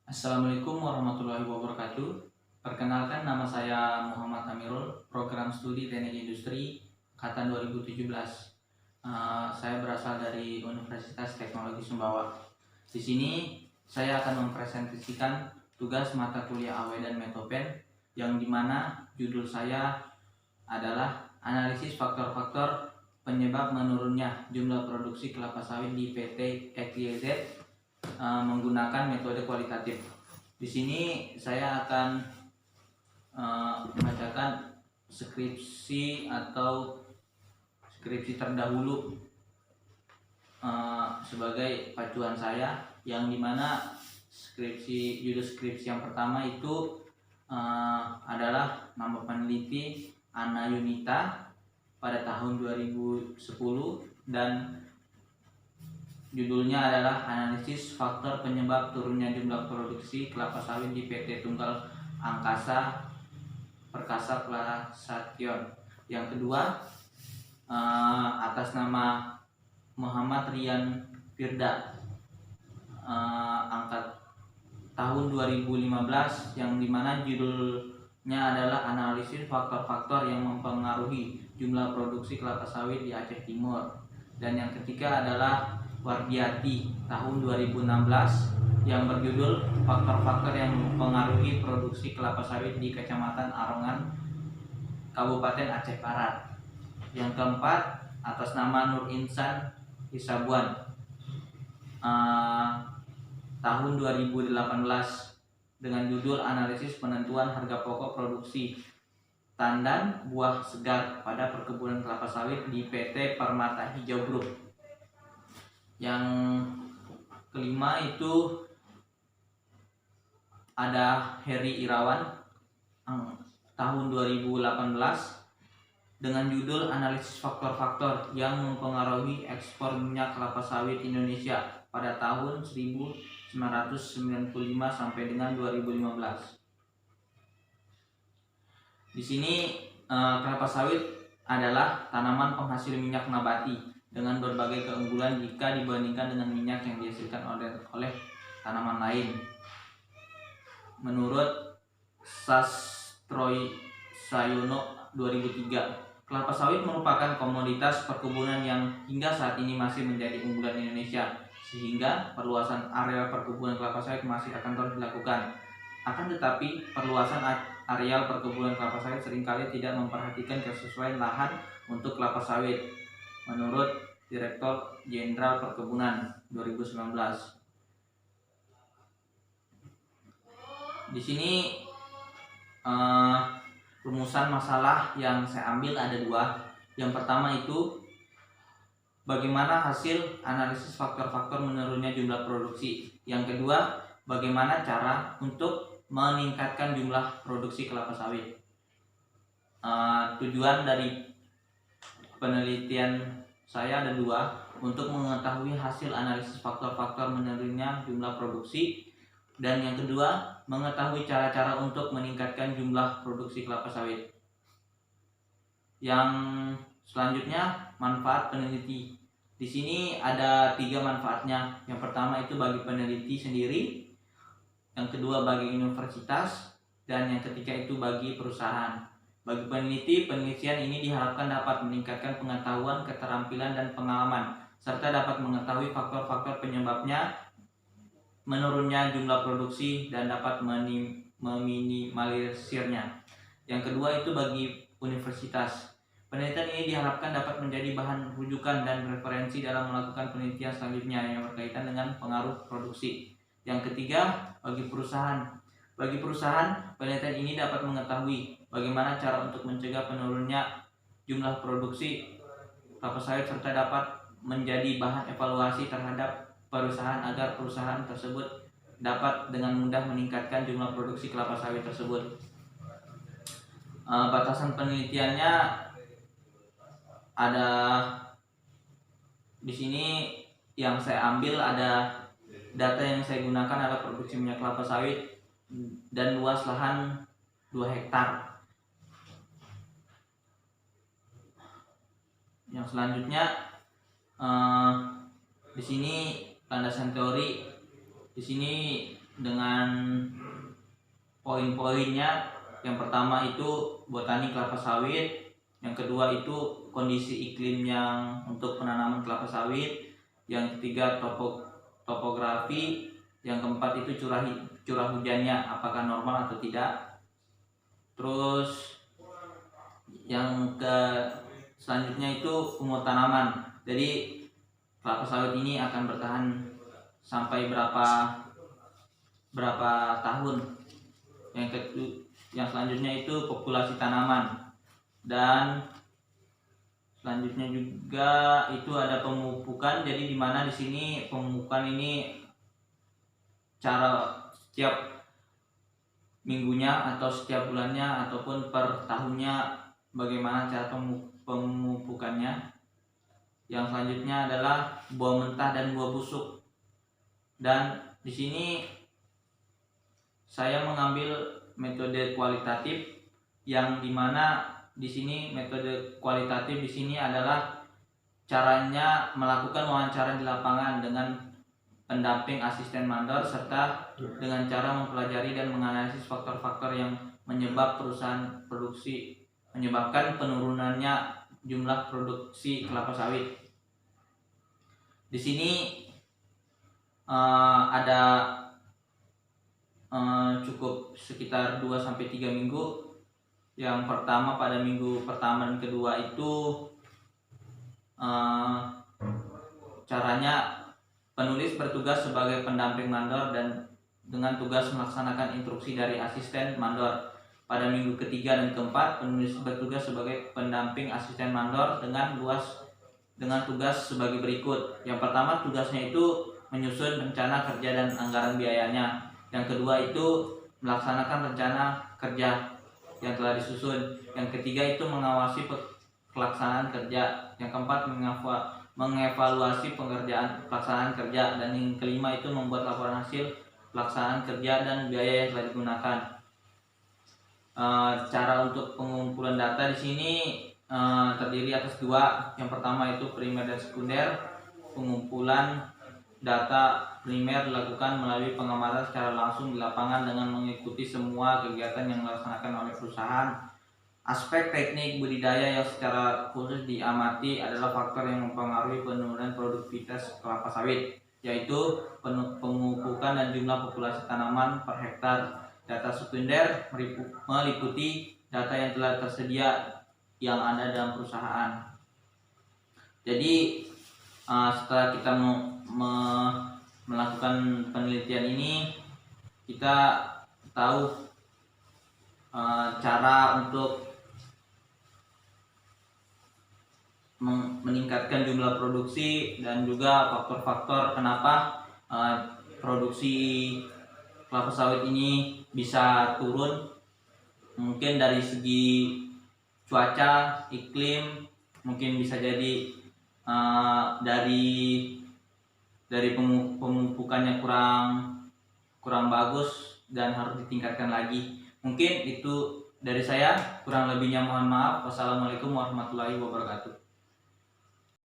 Assalamualaikum warahmatullahi wabarakatuh. Perkenalkan, nama saya Muhammad Amirul, program studi Teknik Industri angkatan 2017. Saya berasal dari Universitas Teknologi Sumbawa. Di sini saya akan mempresentasikan tugas mata kuliah AW dan Metopen, yang dimana judul saya adalah analisis faktor-faktor penyebab menurunnya jumlah produksi kelapa sawit di PT XYZ menggunakan metode kualitatif. Di sini saya akan membacakan skripsi terdahulu sebagai pacuan saya, yang dimana judul skripsi yang pertama itu adalah nama peneliti Ana Yunita pada tahun 2010, dan judulnya adalah analisis faktor penyebab turunnya jumlah produksi kelapa sawit di PT Tunggal Angkasa Perkasa Plasation. Yang kedua, atas nama Muhammad Rian Firda, angkat tahun 2015, yang dimana judulnya adalah analisis faktor-faktor yang mempengaruhi jumlah produksi kelapa sawit di Aceh Timur. Dan yang ketiga adalah Wardiati tahun 2016 yang berjudul faktor-faktor yang mempengaruhi produksi kelapa sawit di Kecamatan Arongan, Kabupaten Aceh Barat. Yang keempat, atas nama Nur Insan Hisabuan, tahun 2018 dengan judul analisis penentuan harga pokok produksi tandan buah segar pada perkebunan kelapa sawit di PT Permata Hijau Group. Yang kelima itu ada Heri Irawan tahun 2018 dengan judul analisis faktor-faktor yang mempengaruhi ekspor minyak kelapa sawit Indonesia pada tahun 1995 sampai dengan 2015. Di sini kelapa sawit adalah tanaman penghasil minyak nabati dengan berbagai keunggulan jika dibandingkan dengan minyak yang dihasilkan oleh tanaman lain. Menurut Sastroy Sayono 2003, kelapa sawit merupakan komoditas perkebunan yang hingga saat ini masih menjadi unggulan Indonesia, sehingga perluasan area perkebunan kelapa sawit masih akan terus dilakukan. Akan tetapi, perluasan areal perkebunan kelapa sawit seringkali tidak memperhatikan kesesuaian lahan untuk kelapa sawit, menurut Direktur Jenderal Perkebunan 2019. Di sini rumusan masalah yang saya ambil ada dua. Yang pertama itu bagaimana hasil analisis faktor-faktor menurunnya jumlah produksi. Yang kedua, bagaimana cara untuk meningkatkan jumlah produksi kelapa sawit. Tujuan dari penelitian saya ada dua: untuk mengetahui hasil analisis faktor-faktor menurunnya jumlah produksi, dan yang kedua, mengetahui cara-cara untuk meningkatkan jumlah produksi kelapa sawit. Yang selanjutnya, manfaat peneliti. Di sini ada 3 manfaatnya. Yang pertama itu bagi peneliti sendiri, yang kedua bagi universitas, dan yang ketiga itu bagi perusahaan. Bagi peneliti, penelitian ini diharapkan dapat meningkatkan pengetahuan, keterampilan, dan pengalaman, serta dapat mengetahui faktor-faktor penyebabnya menurunnya jumlah produksi dan dapat meminimalisirnya. Yang kedua itu bagi universitas. Penelitian ini diharapkan dapat menjadi bahan rujukan dan referensi dalam melakukan penelitian selanjutnya yang berkaitan dengan pengaruh produksi. Yang ketiga, bagi perusahaan. Bagi perusahaan, penelitian ini dapat mengetahui bagaimana cara untuk mencegah penurunnya jumlah produksi kelapa sawit, serta dapat menjadi bahan evaluasi terhadap perusahaan agar perusahaan tersebut dapat dengan mudah meningkatkan jumlah produksi kelapa sawit tersebut. Batasan penelitiannya ada di sini. Yang saya ambil ada data yang saya gunakan adalah produksi minyak kelapa sawit dan luas lahan 2 hektar. Yang selanjutnya di sini landasan teori. Di sini dengan poin-poinnya. Yang pertama itu botani kelapa sawit, yang kedua itu kondisi iklim yang untuk penanaman kelapa sawit, yang ketiga topografi, yang keempat itu curah hujannya apakah normal atau tidak. Terus yang selanjutnya itu umur tanaman. Jadi kelapa sawit ini akan bertahan sampai berapa tahun. Yang selanjutnya itu populasi tanaman, dan selanjutnya juga itu ada pemupukan. Jadi di mana di sini pemupukan ini cara setiap minggunya atau setiap bulannya ataupun per tahunnya, bagaimana cara pemupukannya. Yang selanjutnya adalah buah mentah dan buah busuk. Dan di sini saya mengambil metode kualitatif, yang dimana di sini metode kualitatif di sini adalah caranya melakukan wawancara di lapangan dengan pendamping asisten mandor, serta dengan cara mempelajari dan menganalisis faktor-faktor yang menyebabkan penurunannya jumlah produksi kelapa sawit. Di sini ada cukup sekitar 2-3 minggu. Yang pertama, pada minggu pertama dan kedua itu caranya penulis bertugas sebagai pendamping mandor dan dengan tugas melaksanakan instruksi dari asisten mandor. Pada minggu ketiga dan keempat, penulis bertugas sebagai pendamping asisten mandor dengan tugas sebagai berikut. Yang pertama, tugasnya itu menyusun rencana kerja dan anggaran biayanya. Yang kedua itu melaksanakan rencana kerja yang telah disusun. Yang ketiga itu mengawasi pelaksanaan kerja. Yang keempat mengevaluasi pelaksanaan kerja, dan yang kelima itu membuat laporan hasil pelaksanaan kerja dan biaya yang telah digunakan. Cara untuk pengumpulan data di sini terdiri atas dua. Yang pertama itu primer dan sekunder. Pengumpulan data primer dilakukan melalui pengamatan secara langsung di lapangan dengan mengikuti semua kegiatan yang dilaksanakan oleh perusahaan. Aspek teknik budidaya yang secara khusus diamati adalah faktor yang mempengaruhi penurunan produktivitas kelapa sawit, yaitu pemupukan dan jumlah populasi tanaman per hektar. Data sekunder meliputi data yang telah tersedia yang ada dalam perusahaan. Jadi setelah kita melakukan penelitian ini, kita tahu cara untuk meningkatkan jumlah produksi dan juga faktor-faktor kenapa produksi kelapa sawit ini bisa turun. Mungkin dari segi cuaca, iklim, mungkin bisa jadi dari pemupukannya kurang bagus dan harus ditingkatkan lagi. Mungkin itu dari saya, kurang lebihnya mohon maaf. Wassalamualaikum warahmatullahi wabarakatuh.